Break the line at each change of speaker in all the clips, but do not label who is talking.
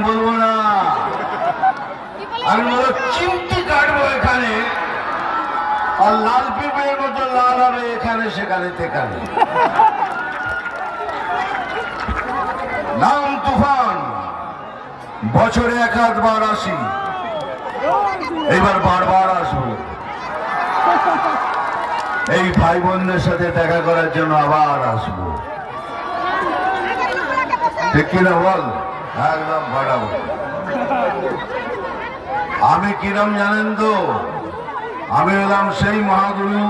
বলবো না, আমি বলবো চিমটি কাটবো এখানে, আর লাল পিঁপড়ের মতো লাল হবে এখানে সেখানে তেখানে। নাম তুফান, বছরে এক আধবার আসি, এইবার বারবার আসবো এই ভাই বোনদের সাথে দেখা করার জন্য, আবার আসবো। ঠিক কিনা বল? একদম বাড়াবো। আমি কিরম জানেন তো, আমি হলাম সেই মহাগুরু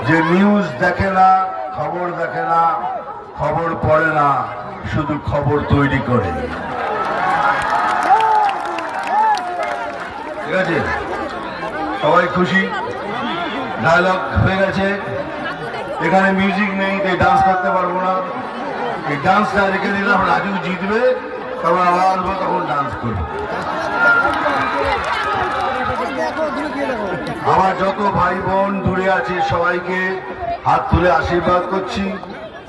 যে নিউজ দেখে না, খবর দেখে না, খবর পড়ে না, শুধু খবর তৈরি করে। ঠিক আছে, সবাই খুশি? ডায়লগ হয়ে গেছে, এখানে মিউজিক নেই, তাই ডান্স করতে পারবো না। এই ডান্সটা রেখে দিলাম, রাজু জিতবে, তখন আবার আসবো, তখন ডান্স করবো। আমার যত ভাই বোন দূরে আছে সবাইকে হাত তুলে আশীর্বাদ করছি,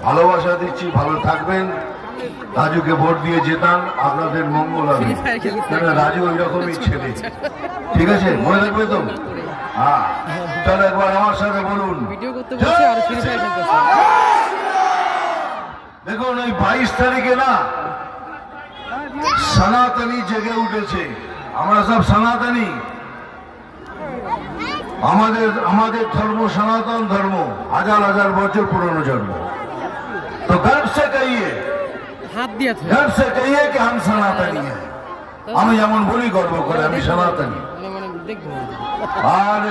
ভালোবাসা দিচ্ছি, ভালো থাকবেন। রাজুকে ভোট দিয়ে জেতান, আপনাদের মঙ্গল হবে। রাজু ওই রকমই ছেলে, ঠিক আছে? মনে থাকবে তো? হ্যাঁ, চলো একবার আমার সাথে বলুন। দেখুন, ওই 22 তারিখে না সনাতনী জেগে উঠেছে। আমরা সব সনাতনী, আমাদের ধর্ম সনাতন ধর্ম, হাজার হাজার বছর পুরনো ধর্ম। তো गर्व से कहिए, गर्व से कहिए कि हम सनातनी हैं। আমি যেমন বলি গর্ব করে আমি সনাতনী। আর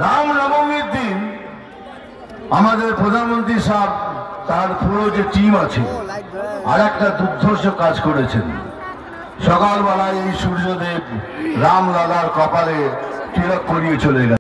রামনবমীর দিন আমাদের প্রধানমন্ত্রী সাহেব তার পুরো যে টিম আছে আর একটা দুর্ধর্ষ কাজ করেছেন। সকালবেলায় এই সূর্যদেব রামলালার কপালে তিলক করিয়ে চলে গেল।